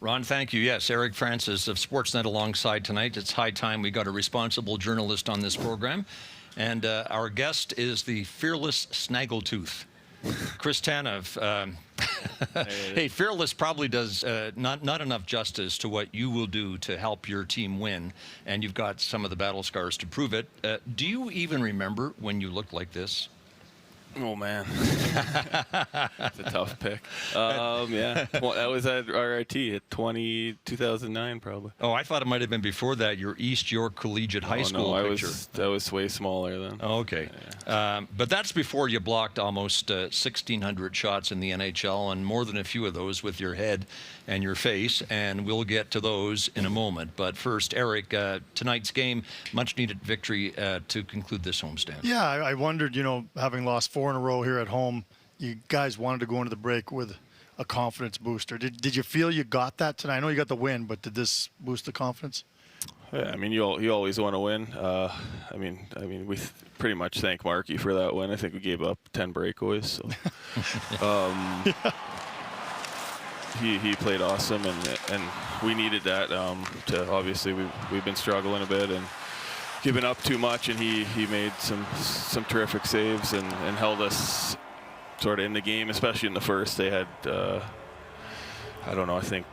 Ron, thank you. Yes, Eric Francis of Sportsnet alongside tonight. It's high time we got a responsible journalist on this program. And our guest is the fearless snaggletooth, Chris Tanev. Hey, fearless probably does not enough justice to what you will do to help your team win, and you've got some of the battle scars to prove it. Do you even remember when you looked like this? Oh, man. It's a tough pick. Yeah, that was at RRT at 2009, probably. Oh, I thought it might have been before that, your East York Collegiate High School picture. I was way smaller then. Oh, okay. Yeah. But that's before you blocked almost 1,600 shots in the NHL, and more than a few of those with your head and your face, and we'll get to those in a moment. But first, Eric, tonight's game, much-needed victory to conclude this homestand. Yeah, I wondered, having lost 4 in a row here at home, you guys wanted to go into the break with a confidence booster. Did you feel you got that tonight? I know you got the win, but did this boost the confidence? Yeah, I mean, you always want to win. I mean, we pretty much thank Markey for that win. I think we gave up 10 breakaways. So, he played awesome, and we needed that. To obviously we've been struggling a bit and given up too much, and he made some terrific saves and held us sort of in the game, especially in the first. They had I don't know, I think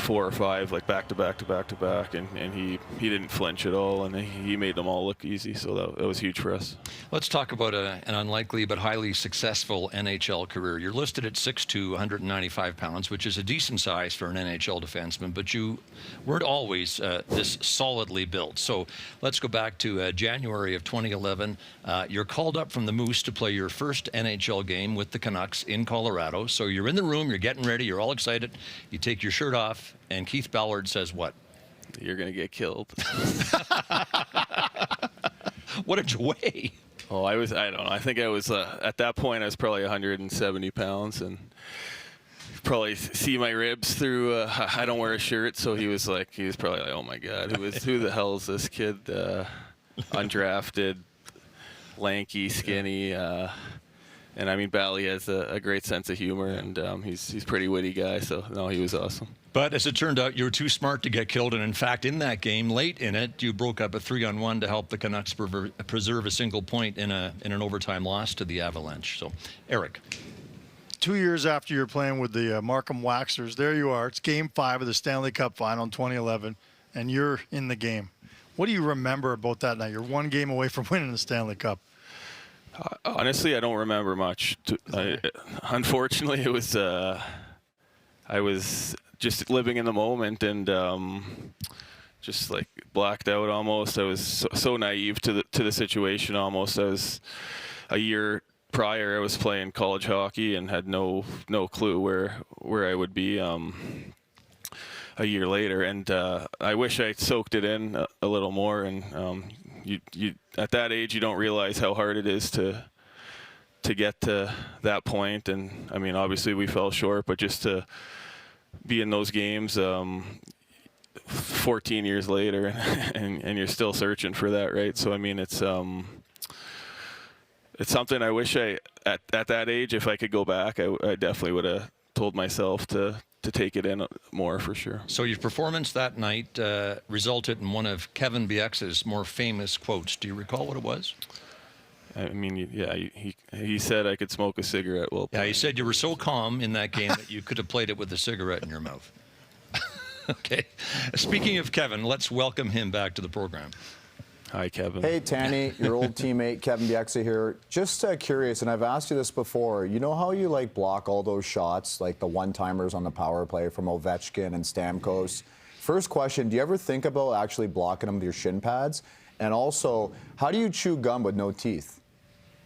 4 or 5 like back to back, and he didn't flinch at all, and he made them all look easy. So that was huge for us. Let's talk about an unlikely but highly successful NHL career. You're listed at 6'2", 195 pounds, which is a decent size for an NHL defenseman, but you weren't always this solidly built. So let's go back to January of 2011. You're called up from the Moose to play your first NHL game with the Canucks in Colorado. So you're in the room, you're getting ready, you're all excited. You take your shirt off, and Keith Ballard says what? You're going to get killed. What a joy. Oh, I don't know. I think I was, at that point, I was probably 170 pounds, and probably see my ribs through, I don't wear a shirt, so he was probably like, oh my God, who the hell is this kid? Undrafted, lanky, skinny, and I mean, Bally has a great sense of humor, and he's a pretty witty guy, so no, he was awesome. But as it turned out, you were too smart to get killed, and in fact, in that game, late in it, you broke up a 3-on-1 to help the Canucks preserve a single point in an overtime loss to the Avalanche. So, Eric. 2 years after you're playing with the Markham Waxers, there you are. It's Game 5 of the Stanley Cup Final in 2011, and you're in the game. What do you remember about that night? You're 1 game away from winning the Stanley Cup. Honestly, I don't remember much. Unfortunately, it was I was just living in the moment and just like blacked out almost. I was so naive to the situation almost. I was a year prior. I was playing college hockey and had no clue where I would be a year later. And I wish I soaked it in a little more. And you at that age, you don't realize how hard it is to get to that point. And I mean, obviously we fell short, but just to be in those games 14 years later and you're still searching for that, right? So I mean, it's something I wish at that age, if I could go back, I definitely would have told myself to take it in more, for sure. So your performance that night resulted in one of Kevin Bieksa's more famous quotes. Do you recall what it was? I mean, yeah, he said I could smoke a cigarette while playing. Yeah, he said you were so calm in that game that you could have played it with a cigarette in your mouth. Okay. Speaking of Kevin, let's welcome him back to the program. Hi, Kevin. Hey, Tanny, your old teammate, Kevin Bieksa here. Just curious, and I've asked you this before, you know how you block all those shots, like the one-timers on the power play from Ovechkin and Stamkos? First question, do you ever think about actually blocking them with your shin pads? And also, how do you chew gum with no teeth?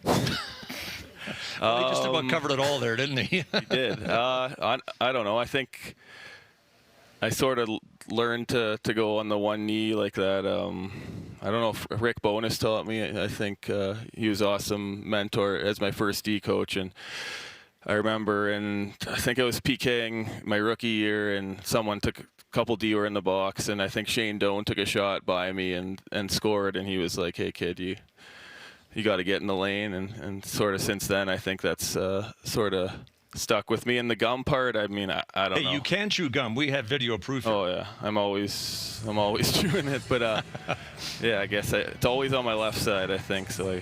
Well, he just about covered it all there, didn't he? He did. I don't know. I think I sort of learned to go on the one knee like that. I don't know if Rick Bowness taught me. I think he was an awesome mentor as my first D coach. And I remember, and I think I was PKing my rookie year, and someone took a couple D were in the box, and I think Shane Doan took a shot by me and scored. And he was like, "Hey, kid, you got to get in the lane." And sort of since then, I think that's sort of stuck with me. And the gum part, I mean, I don't know. You can chew gum. We have video proof. Oh yeah, I'm always chewing it, but yeah, I guess it's always on my left side, I think. So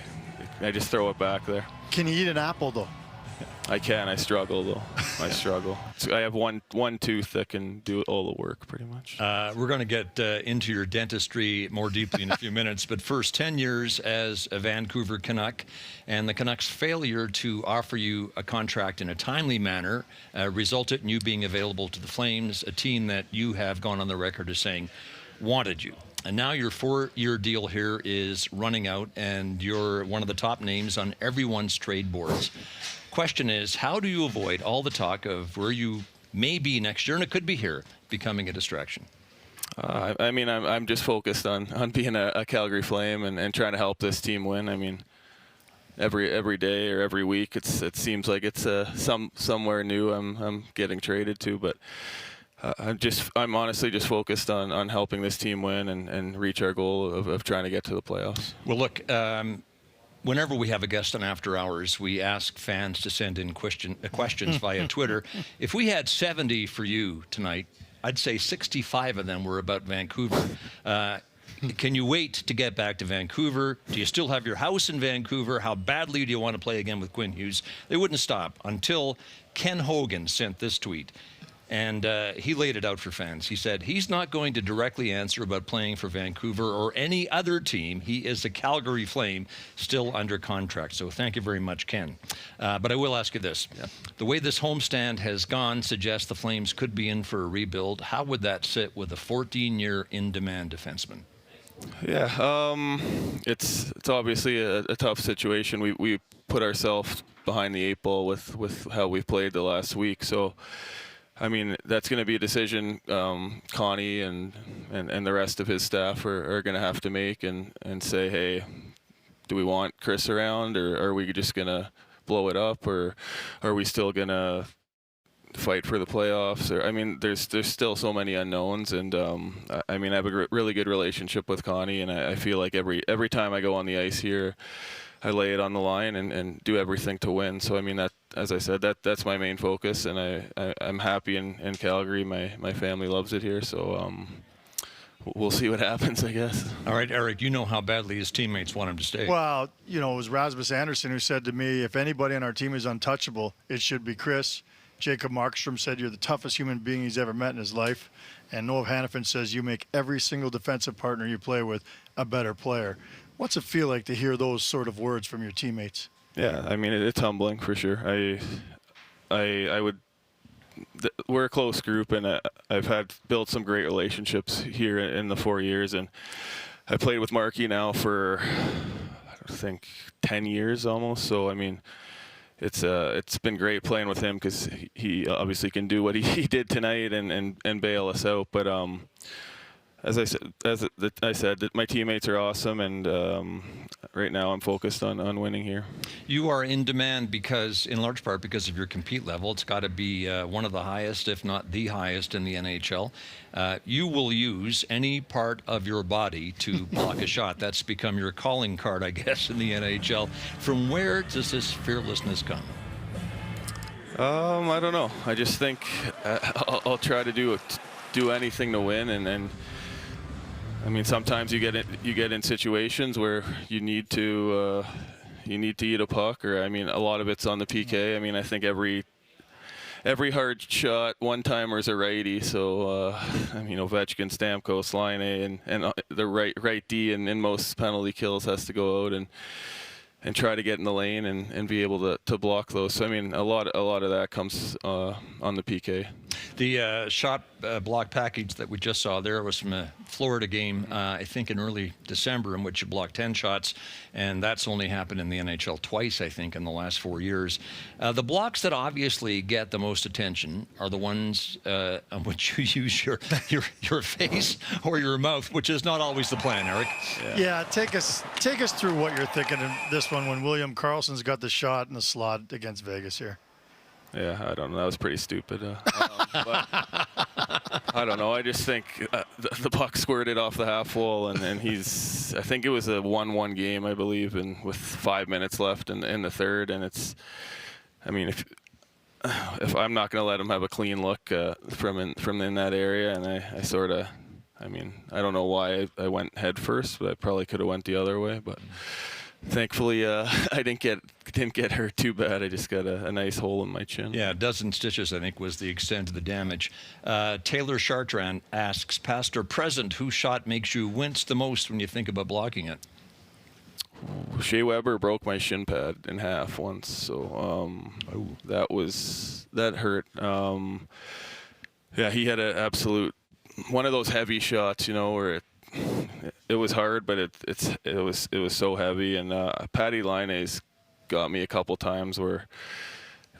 I just throw it back there. Can you eat an apple though? I can. I struggle though. I struggle. So I have one tooth that can do all the work pretty much. We're going to get into your dentistry more deeply in a few minutes, but first, 10 years as a Vancouver Canuck, and the Canucks' failure to offer you a contract in a timely manner resulted in you being available to the Flames, a team that you have gone on the record as saying wanted you. And now your 4-year deal here is running out, and you're one of the top names on everyone's trade boards. Question is, how do you avoid all the talk of where you may be next year, and it could be here, becoming a distraction? I mean, I'm just focused on being a Calgary Flame and trying to help this team win. I mean, every day or every week, it seems like it's somewhere new I'm getting traded to, but I'm honestly just focused on helping this team win and reach our goal of trying to get to the playoffs. Well, look, whenever we have a guest on After Hours, we ask fans to send in questions via Twitter. If we had 70 for you tonight, I'd say 65 of them were about Vancouver. Can you wait to get back to Vancouver? Do you still have your house in Vancouver? How badly do you want to play again with Quinn Hughes? They wouldn't stop until Ken Hogan sent this tweet. And he laid it out for fans. He said he's not going to directly answer about playing for Vancouver or any other team. He is a Calgary Flame still under contract. So thank you very much, Ken. But I will ask you this. Yeah. The way this homestand has gone suggests the Flames could be in for a rebuild. How would that sit with a 14-year in-demand defenseman? Yeah, it's obviously a tough situation. We put ourselves behind the 8 ball with how we've played the last week. So, I mean, that's going to be a decision Connie and the rest of his staff are going to have to make and say, hey, do we want Chris around, or are we just going to blow it up, or are we still going to fight for the playoffs? Or I mean, there's still so many unknowns, and I mean, I have a really good relationship with Connie, and I feel like every time I go on the ice here, I lay it on the line and do everything to win. So I mean, that, as I said, that's my main focus, and I'm happy in Calgary. My family loves it here, so we'll see what happens, I guess. All right, Eric, you know how badly his teammates want him to stay. Well, you know, it was Rasmus Anderson who said to me, if anybody on our team is untouchable, it should be Chris. Jacob Markstrom said you're the toughest human being he's ever met in his life. And Noah Hannafin says you make every single defensive partner you play with a better player. What's it feel like to hear those sort of words from your teammates? Yeah, I mean, it's humbling for sure. I would. We're a close group, and I've built some great relationships here in the 4 years, and I played with Marky now for I think 10 years almost. So I mean, it's been great playing with him because he obviously can do what he did tonight and bail us out. But as I said, that my teammates are awesome, and right now I'm focused on winning here. You are in demand because, in large part, because of your compete level. It's got to be one of the highest, if not the highest, in the NHL. You will use any part of your body to block a shot. That's become your calling card, I guess, in the NHL. From where does this fearlessness come? I don't know. I just think I'll try to do anything to win, and I mean, sometimes you get in situations where you need to eat a puck, or I mean, a lot of it's on the PK. I mean, I think every hard shot one-timer is a righty. So I mean, Ovechkin, Stamkos, Laine, and the right D in most penalty kills has to go out and try to get in the lane and be able to block those. So I mean, a lot of that comes on the PK. The shot block package that we just saw there was from a Florida game, I think in early December, in which you blocked 10 shots, and that's only happened in the NHL twice, I think, in the last 4 years. The blocks that obviously get the most attention are the ones on which you use your face or your mouth, which is not always the plan, Eric. Yeah, take us through what you're thinking in this one when William Karlsson's got the shot in the slot against Vegas here. Yeah, I don't know. That was pretty stupid. But I don't know. I just think the puck squirted off the half wall, and I think it was a 1-1 game, I believe, and with 5 minutes left in the third. And I mean, if I'm not going to let him have a clean look from in that area, and I sort of, I mean, I don't know why I went head first, but I probably could have went the other way. But thankfully, I didn't get hurt too bad. I just got a nice hole in my chin. Yeah, a dozen stitches, I think, was the extent of the damage. Taylor Chartrand asks, past or present, whose shot makes you wince the most when you think about blocking it? Shea Weber broke my shin pad in half once, so that hurt. Yeah, he had an absolute one of those heavy shots, you know, where it was hard, but it was so heavy. And Patty Liney's got me a couple times where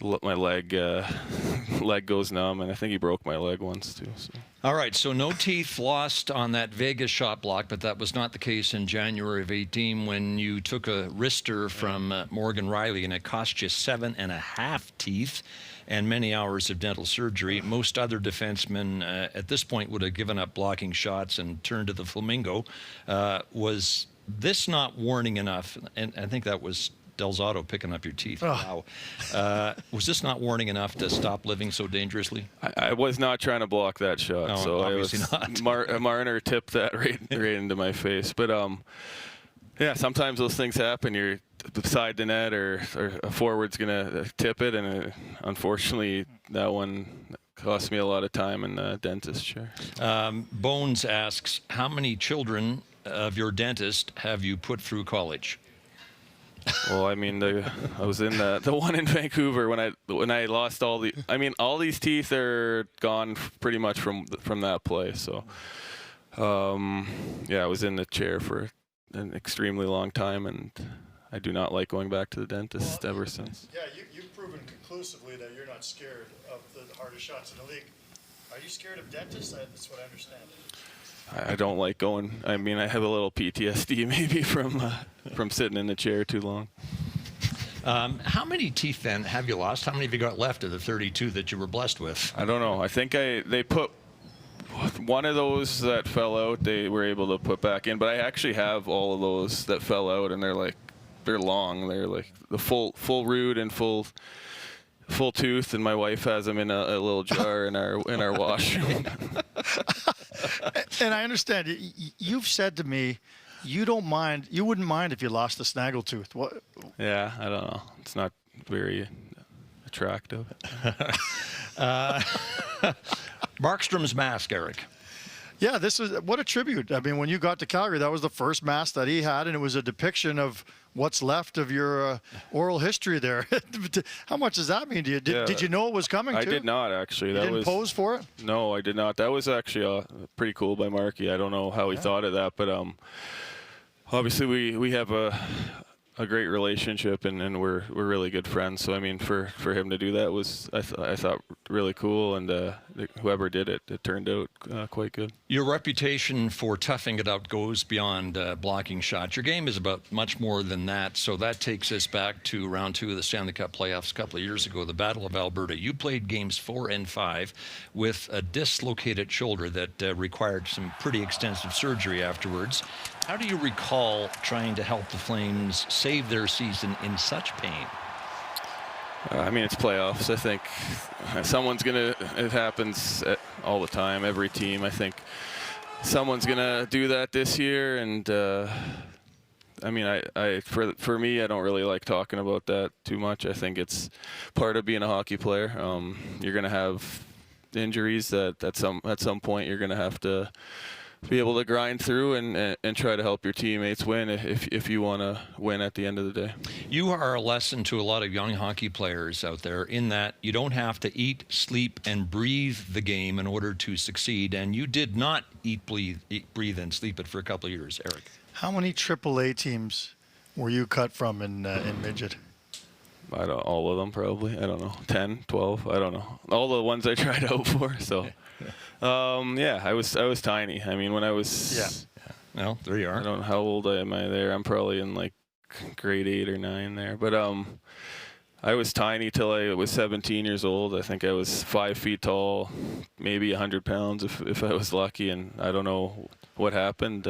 my leg goes numb, and I think he broke my leg once too. So. All right, so no teeth lost on that Vegas shot block, but that was not the case in January of 18 when you took a wrister from Morgan Riley, and it cost you 7.5 teeth and many hours of dental surgery. Most other defensemen at this point would have given up blocking shots and turned to the Flamingo. Was this not warning enough? And I think that was Delzato picking up your teeth. Oh. Wow. Was this not warning enough to stop living so dangerously? I was not trying to block that shot, No, so obviously not. Marner tipped that right into my face. But yeah, sometimes those things happen. You're beside the net, or a forward's gonna tip it, and unfortunately, that one cost me a lot of time in the dentist chair. Bones asks, how many children of your dentist have you put through college? Well, I mean, I was in the one in Vancouver when I lost all these teeth are gone pretty much from that place. So, yeah, I was in the chair for an extremely long time, and I do not like going back to the dentist ever since. Yeah, you've proven conclusively that you're not scared of the hardest shots in the league. Are you scared of dentists? That's what I understand. I don't like going. I mean, I have a little PTSD maybe from sitting in the chair too long. How many teeth then have you lost? How many have you got left of the 32 that you were blessed with? I don't know. I think they put one of those that fell out. They were able to put back in, but I actually have all of those that fell out, and they're long. They're like the full root and full tooth, and my wife has them in a little jar in our washroom. And I understand. You've said to me, you wouldn't mind if you lost a snaggletooth. What? Yeah, I don't know. It's not very attractive. Markstrom's mask, Eric. Yeah, what a tribute. I mean, when you got to Calgary, that was the first mask that he had, and it was a depiction of what's left of your oral history there. How much does that mean to you? Did you know it was coming? I did not, actually. You didn't pose for it? No, I did not. That was actually pretty cool by Marky. I don't know how he thought of that, but obviously we have a great relationship, and we're really good friends. So I mean, for him to do that was I thought really cool, and whoever did it turned out quite good. Your reputation for toughing it out goes beyond blocking shots. Your game is about much more than that. So that takes us back to round 2 of the Stanley Cup playoffs a couple of years ago, the Battle of Alberta. You played games 4 and 5 with a dislocated shoulder that required some pretty extensive surgery afterwards. How do you recall trying to help the Flames save their season in such pain? I mean, it's playoffs. I think it happens all the time, every team. I think someone's going to do that this year. And, I mean, for me, I don't really like talking about that too much. I think it's part of being a hockey player. You're going to have injuries that at some point you're going to have to be able to grind through and try to help your teammates win if you want to win at the end of the day. You are a lesson to a lot of young hockey players out there in that you don't have to eat, sleep, and breathe the game in order to succeed. And you did not eat, breathe, and sleep it for a couple of years, Eric. How many AAA teams were you cut from in midget? All of them probably. I don't know. 10, 12. I don't know. All the ones I tried out for. So. Yeah, I was tiny. I mean, when I was... Yeah. Well, there you are. I don't know how old am I there. I'm probably in like grade 8 or 9 there. But I was tiny till I was 17 years old. I think I was 5 feet tall, maybe 100 pounds if I was lucky. And I don't know what happened.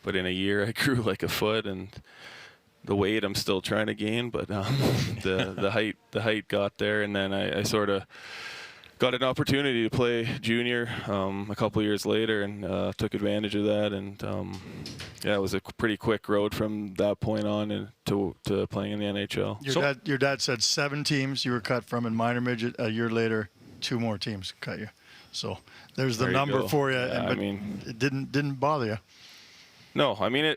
But in a year, I grew like a foot. And the weight I'm still trying to gain, but the height got there, and then I sort of got an opportunity to play junior a couple years later, and took advantage of that. And yeah, it was a pretty quick road from that point on and to playing in the NHL. Your dad said 7 teams you were cut from in minor midget. A year later, 2 more teams cut you. So there's the number for you. Yeah, but it didn't bother you. No, I mean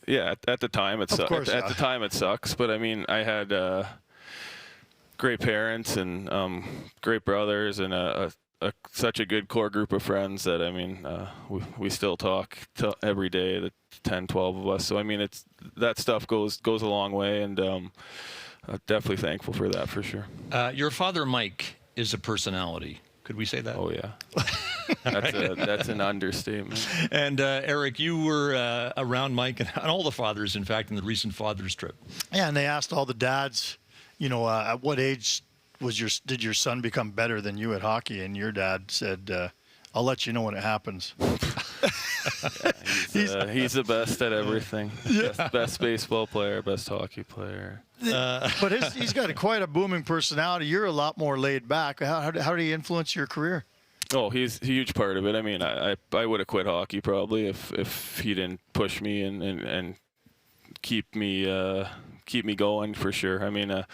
yeah, at the time it sucks. At the time it sucks, but I mean I had great parents and great brothers and such a good core group of friends that I mean we still talk every day, the 10, 12 of us. So I mean that stuff goes a long way, and definitely thankful for that for sure. Your father, Mike, is a personality. Could we say that? Oh yeah. That's an understatement. And Eric, you were around Mike and all the fathers, in fact, in the recent Father's Trip. Yeah, and they asked all the dads, at what age did your son become better than you at hockey? And your dad said, "I'll let you know when it happens." He's the best at everything. Best baseball player, best hockey player. But he's got quite a booming personality. You're a lot more laid back. How did he influence your career? Oh, he's a huge part of it. I mean, I would have quit hockey probably if he didn't push me and keep me going for sure. I mean,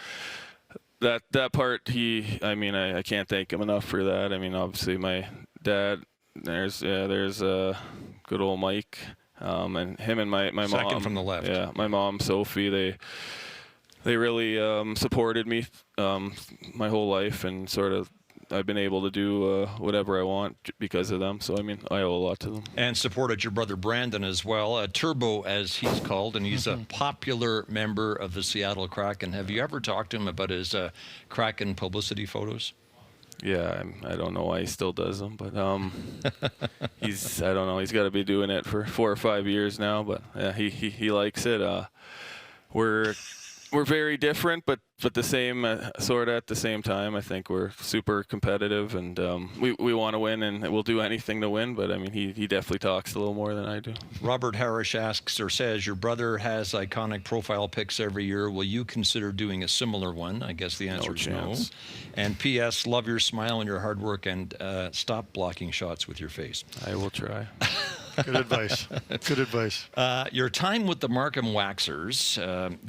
that part I can't thank him enough for that. I mean, obviously my dad. There's good old Mike, and him and my mom. Second from the left. Yeah, my mom Sophie. They really supported me my whole life, and sort of I've been able to do whatever I want because of them. So I mean, I owe a lot to them. And supported your brother Brandon as well, Turbo as he's called, and he's a popular member of the Seattle Kraken. Have you ever talked to him about his Kraken publicity photos? Yeah, I don't know why he still does them, but he's got to be doing it for 4 or 5 years now. But yeah, he likes it. We're very different, but the same sort of at the same time. I think we're super competitive, and we want to win, and we'll do anything to win. But I mean, he definitely talks a little more than I do. Robert Harris asks or says, your brother has iconic profile pics every year. Will you consider doing a similar one? I guess the answer is no. And P.S. Love your smile and your hard work, and stop blocking shots with your face. I will try. Good advice. Good advice. Your time with the Markham Waxers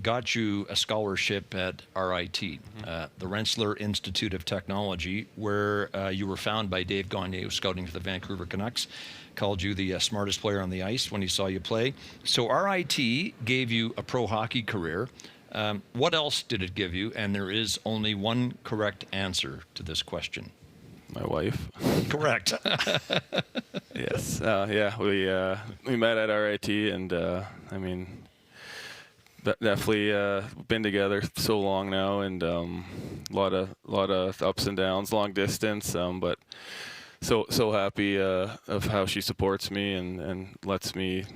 got you a scholarship at RIT, the Rensselaer Institute of Technology, where you were found by Dave Gagne, who's scouting for the Vancouver Canucks, called you the smartest player on the ice when he saw you play. So RIT gave you a pro hockey career. What else did it give you? And there is only one correct answer to this question. My wife. Correct. Yes. Yeah. We met at RIT, and I mean, definitely been together so long now, and a lot of ups and downs, long distance. But so happy of how she supports me and lets me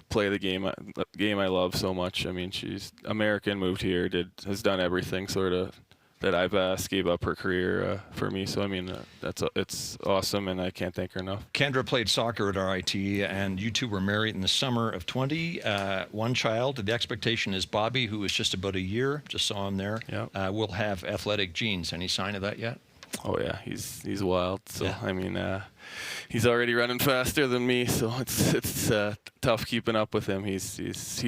play the game I love so much. I mean, she's American, moved here, has done everything sort of that I've asked, gave up her career for me. So I mean, it's awesome, and I can't thank her enough. Kendra played soccer at RIT, and you two were married in the summer of 20. One child. The expectation is Bobby, who is just about a year. Just saw him there. Yep. Will have athletic genes. Any sign of that yet? Oh yeah, he's wild. So yeah. I mean, he's already running faster than me, so it's tough keeping up with him. He's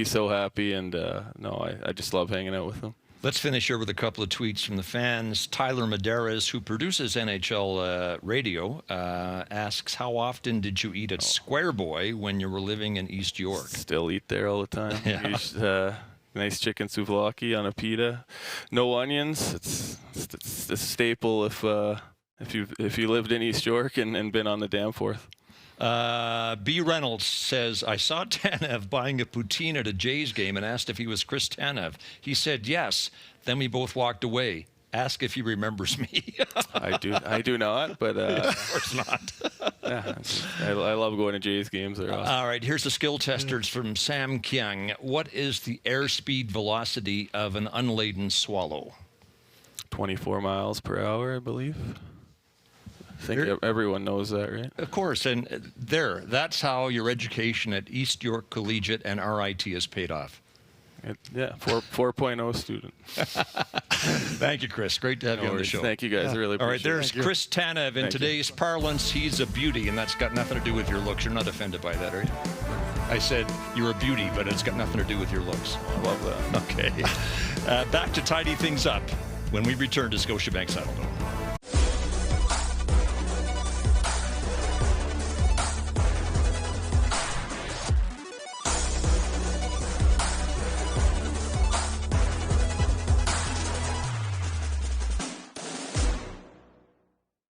so happy, and I just love hanging out with him. Let's finish here with a couple of tweets from the fans. Tyler Medeiros, who produces NHL radio, asks, how often did you eat at Square Boy when you were living in East York? Still eat there all the time. Yeah. Nice chicken souvlaki on a pita. No onions. It's a staple if you lived in East York and been on the Danforth. B. Reynolds says, I saw Tanev buying a poutine at a Jays game and asked if he was Chris Tanev. He said yes. Then we both walked away. Ask if he remembers me. I do not, but of course not. Yeah, I love going to Jays games. They're awesome. All right, here's the skill testers from Sam Kyung. What is the airspeed velocity of an unladen swallow? 24 miles per hour, I believe. I think everyone knows that, right? Of course, and that's how your education at East York Collegiate and RIT has paid off. Yeah, 4.0 student. Thank you, Chris. Great to have No you on the worries. show. Thank you guys. I really All right, appreciate there's it. Chris Tanev. In Thank you. today's parlance, he's a beauty, and that's got nothing to do with your looks. You're not offended by that, are you? I said you're a beauty, but it's got nothing to do with your looks. I love that. Okay. Back to tidy things up when we return to Scotiabank Saddledome.